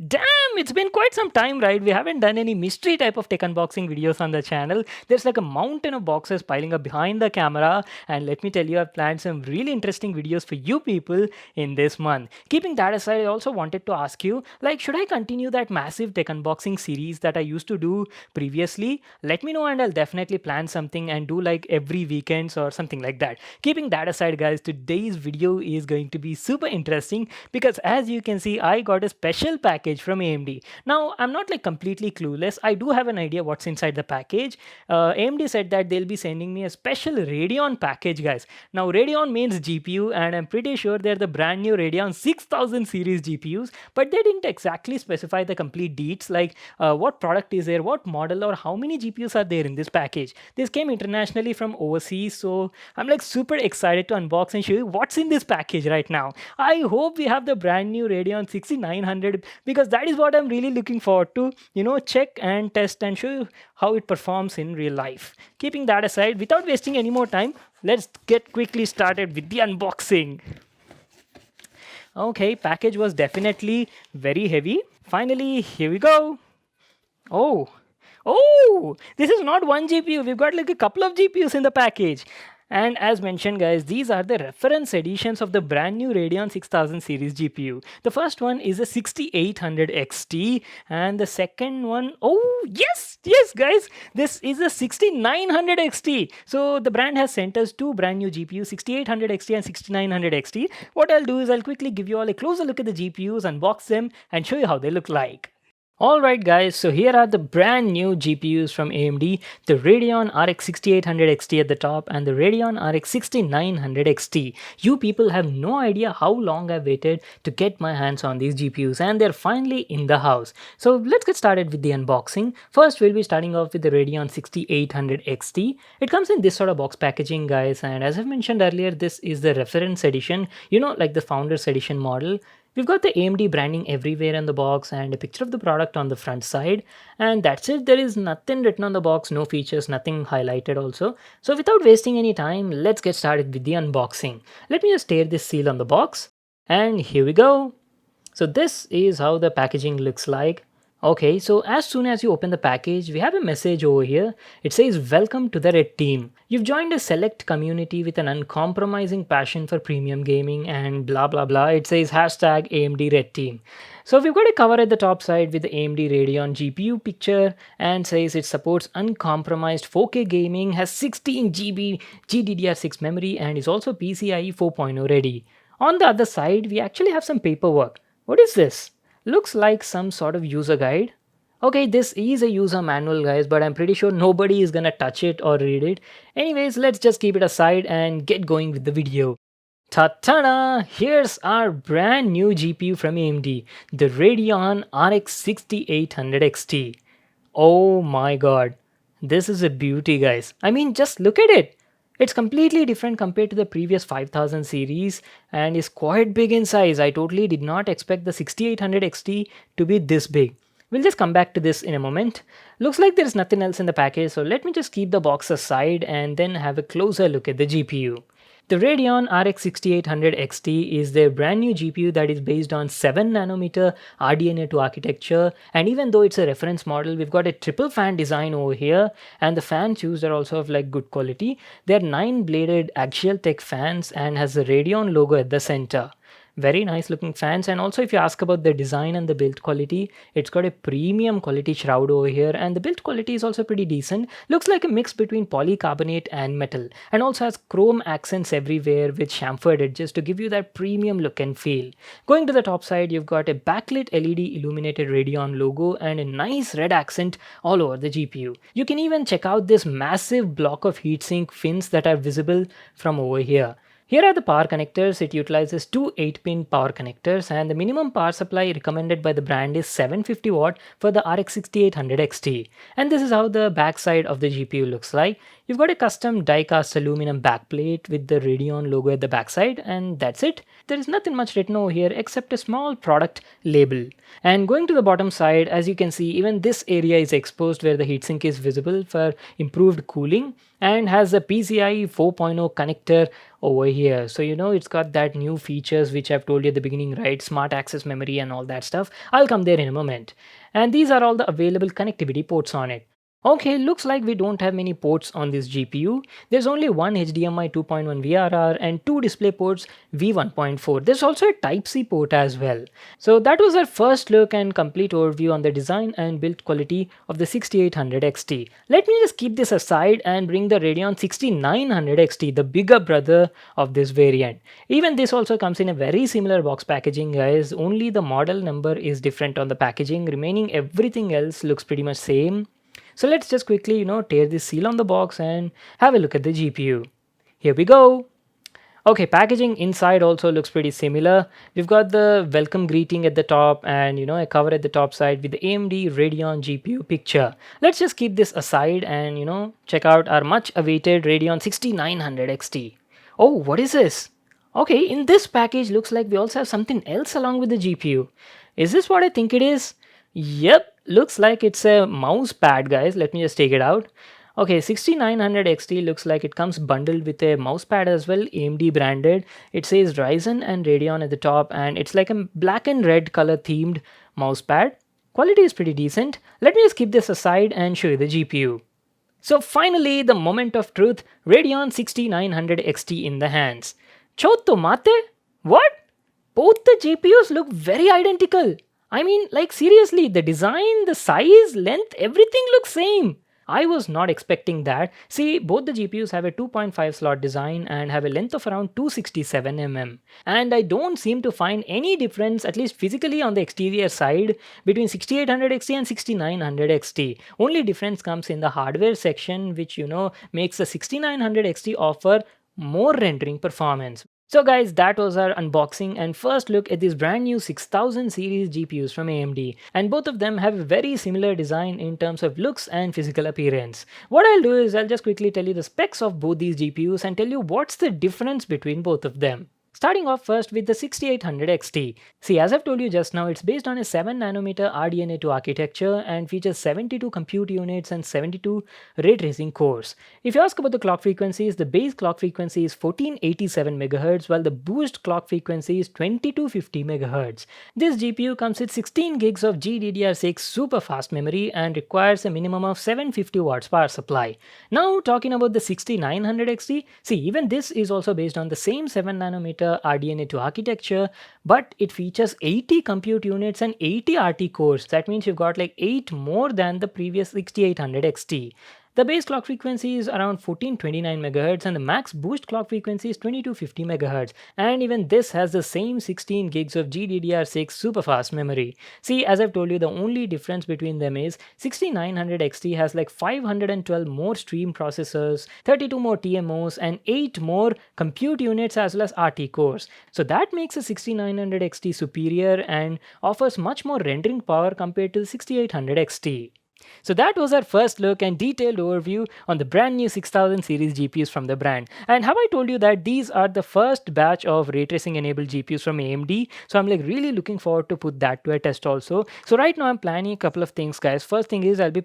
Damn, it's been quite some time, right? We haven't done any mystery type of tech unboxing videos on the channel. There's like a mountain of boxes piling up behind the camera, and let me tell you, I've planned some really interesting videos for you people in this month. Keeping that aside, I also wanted to ask you, like, should I continue that massive tech unboxing series that I used to do previously? Let me know, and I'll definitely plan something and do like every weekends or something like that. Keeping that aside, guys, today's video is going to be super interesting because as you can see, I got a special package from AMD. Now, I'm not like completely clueless. I do have an idea what's inside the package. AMD said that they'll be sending me a special Radeon package, guys. Now, Radeon means GPU, and I'm pretty sure they're the brand new Radeon 6000 series GPUs, but they didn't exactly specify the complete deets like what product is there, what model, or how many GPUs are there in this package. This came internationally from overseas, so I'm like super excited to unbox and show you what's in this package right now. I hope we have the brand new Radeon 6900 because that is what I'm really looking forward to. Check and test and show you how it performs in real life. Keeping that aside, without wasting any more time, let's get quickly started with the unboxing. Okay, package was definitely very heavy. Finally, here we go. Oh, oh, this is not one GPU. We've got like a couple of GPUs in the package. And as mentioned, guys, these are the reference editions of the brand new Radeon 6000 series GPU. The first one is a 6800 XT, and the second one, oh, yes, guys, this is a 6900 XT. So the brand has sent us two brand new GPUs, 6800 XT and 6900 XT. What I'll do is I'll quickly give you all a closer look at the GPUs, unbox them, and show you how they look like. Alright guys, so here are the brand new GPUs from AMD, the Radeon RX 6800 XT at the top and the Radeon RX 6900 XT. You people have no idea how long I've waited to get my hands on these GPUs and they're finally in the house. So let's get started with the unboxing. First we'll be starting off with the Radeon 6800 XT. It comes in this sort of box packaging guys, and as I've mentioned earlier, this is the reference edition, like the founders edition model. We've got the AMD branding everywhere in the box and a picture of the product on the front side, and that's it. There is nothing written on the box, no features, nothing highlighted also. So without wasting any time, let's get started with the unboxing. Let me just tear this seal on the box, and here we go. So this is how the packaging looks like. Okay, so as soon as you open the package, we have a message over here. It says, "Welcome to the Red Team. You've joined a select community with an uncompromising passion for premium gaming," and blah blah blah. It says hashtag AMD Red Team. So we've got a cover at the top side with the AMD Radeon GPU picture and says it supports uncompromised 4K gaming, has 16 GB GDDR6 memory, and is also PCIe 4.0 ready. On the other side, we actually have some paperwork. What is this? Looks like some sort of user guide. Okay, this is a user manual guys, but I'm pretty sure nobody is gonna touch it or read it. Anyways, let's just keep it aside and get going with the video. Ta-ta-da! Here's our brand new GPU from AMD, the Radeon RX 6800 XT. Oh my god, this is a beauty guys. I mean, just look at it. It's completely different compared to the previous 5000 series and is quite big in size. I totally did not expect the 6800 XT to be this big. We'll just come back to this in a moment. Looks like there's nothing else in the package, so let me just keep the box aside and then have a closer look at the GPU. The Radeon RX 6800 XT is their brand new GPU that is based on 7nm RDNA 2 architecture, and even though it's a reference model, we've got a triple fan design over here, and the fans used are also of like good quality. They're 9-bladed Axial-Tech fans and has the Radeon logo at the center. Very nice looking fans, and also if you ask about the design and the build quality, it's got a premium quality shroud over here, and the build quality is also pretty decent. Looks like a mix between polycarbonate and metal, and also has chrome accents everywhere with chamfered edges to give you that premium look and feel. Going to the top side, you've got a backlit LED illuminated Radeon logo and a nice red accent all over the GPU. You can even check out this massive block of heatsink fins that are visible from over here. Here are the power connectors. It utilizes two 8-pin power connectors, and the minimum power supply recommended by the brand is 750 watt for the RX 6800 XT. And this is how the back side of the GPU looks like. We've got a custom die-cast aluminum backplate with the Radeon logo at the backside, and that's it. There is nothing much written over here except a small product label. And going to the bottom side, as you can see, even this area is exposed where the heatsink is visible for improved cooling, and has a PCI 4.0 connector over here. So it's got that new features which I've told you at the beginning, right? Smart access memory and all that stuff. I'll come there in a moment. And these are all the available connectivity ports on it. Okay, looks like we don't have many ports on this GPU. There's only one HDMI 2.1 VRR and two display ports V1.4. There's also a Type-C port as well. So that was our first look and complete overview on the design and build quality of the 6800 XT. Let me just keep this aside and bring the Radeon 6900 XT, the bigger brother of this variant. Even this also comes in a very similar box packaging, guys. Only the model number is different on the packaging. Remaining everything else looks pretty much same. So let's just quickly, tear this seal on the box and have a look at the GPU. Here we go. Okay, packaging inside also looks pretty similar. We've got the welcome greeting at the top and, a cover at the top side with the AMD Radeon GPU picture. Let's just keep this aside and, check out our much awaited Radeon 6900 XT. Oh, what is this? Okay, in this package looks like we also have something else along with the GPU. Is this what I think it is? Yep, looks like it's a mouse pad, guys. Let me just take it out. Okay, 6900 XT looks like it comes bundled with a mouse pad as well, AMD branded. It says Ryzen and Radeon at the top, and it's like a black and red color themed mouse pad. Quality is pretty decent. Let me just keep this aside and show you the GPU. So finally, the moment of truth, Radeon 6900 XT in the hands. Chotto mate? What? Both the GPUs look very identical. I mean, like seriously, the design, the size, length, everything looks same. I was not expecting that. See, both the GPUs have a 2.5 slot design and have a length of around 267 mm. And I don't seem to find any difference, at least physically on the exterior side, between 6800 XT and 6900 XT. Only difference comes in the hardware section, which makes the 6900 XT offer more rendering performance. So guys, that was our unboxing and first look at this brand new 6000 series GPUs from AMD, and both of them have a very similar design in terms of looks and physical appearance. What I'll do is I'll just quickly tell you the specs of both these GPUs and tell you what's the difference between both of them. Starting off first with the 6800 XT. See, as I've told you just now, it's based on a 7nm RDNA2 architecture and features 72 compute units and 72 ray tracing cores. If you ask about the clock frequencies, the base clock frequency is 1487 MHz while the boost clock frequency is 2250 MHz. This GPU comes with 16 gigs of GDDR6 super fast memory and requires a minimum of 750 watts power supply. Now talking about the 6900 XT, see, even this is also based on the same 7nm RDNA2 architecture, but it features 80 compute units and 80 RT cores. That means you've got like 8 more than the previous 6800 XT. The base clock frequency is around 1429 MHz and the max boost clock frequency is 2250 MHz, and even this has the same 16 gigs of GDDR6 super fast memory. See, as I've told you, the only difference between them is 6900 XT has like 512 more stream processors, 32 more TMOs and 8 more compute units as well as RT cores. So that makes the 6900 XT superior and offers much more rendering power compared to the 6800 XT. So that was our first look and detailed overview on the brand new 6000 series GPUs from the brand. And have I told you that these are the first batch of ray tracing enabled GPUs from AMD? So I'm like really looking forward to put that to a test also. So right now I'm planning a couple of things, guys. First thing is I'll be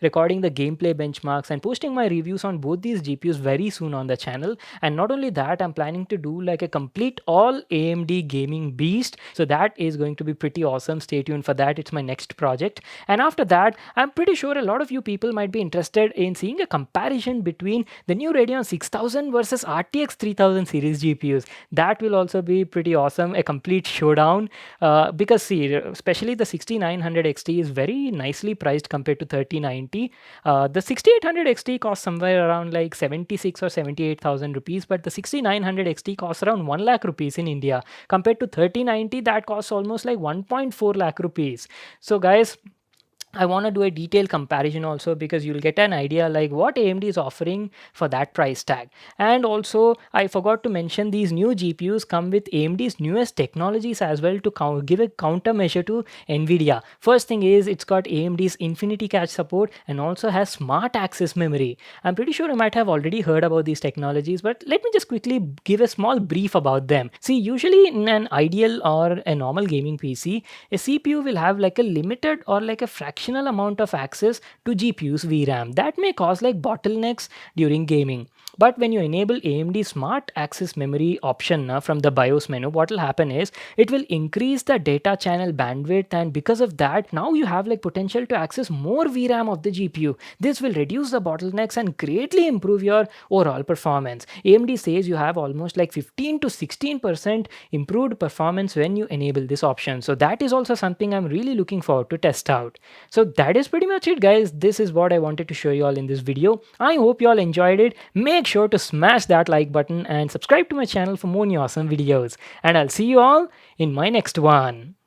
recording the gameplay benchmarks and posting my reviews on both these GPUs very soon on the channel. And not only that, I'm planning to do like a complete all AMD gaming beast. So that is going to be pretty awesome. Stay tuned for that. It's my next project. And after that, I'm pretty sure a lot of you people might be interested in seeing a comparison between the new Radeon 6000 versus RTX 3000 series GPUs. That will also be pretty awesome, a complete showdown, because see, especially the 6900 XT is very nicely priced compared to 3090. The 6800 XT costs somewhere around like 76 or 78,000 rupees, but the 6900 XT costs around 1 lakh rupees in India compared to 3090 that costs almost like 1.4 lakh rupees. So guys, I want to do a detailed comparison also, because you'll get an idea like what AMD is offering for that price tag. And also, I forgot to mention, these new GPUs come with AMD's newest technologies as well to give a countermeasure to Nvidia. First thing is, it's got AMD's Infinity Cache support and also has smart access memory. I'm pretty sure you might have already heard about these technologies, but let me just quickly give a small brief about them. See, usually in an ideal or a normal gaming PC, a CPU will have like a limited or like a fractional amount of access to GPU's VRAM. That may cause like bottlenecks during gaming. But when you enable AMD Smart Access Memory option from the BIOS menu, what will happen is it will increase the data channel bandwidth, and because of that, now you have like potential to access more VRAM of the GPU. This will reduce the bottlenecks and greatly improve your overall performance. AMD says you have almost like 15 to 16% improved performance when you enable this option. So that is also something I'm really looking forward to test out. So that is pretty much it, guys. This is what I wanted to show you all in this video. I hope you all enjoyed it. Make sure to smash that like button and subscribe to my channel for more new awesome videos. And I'll see you all in my next one.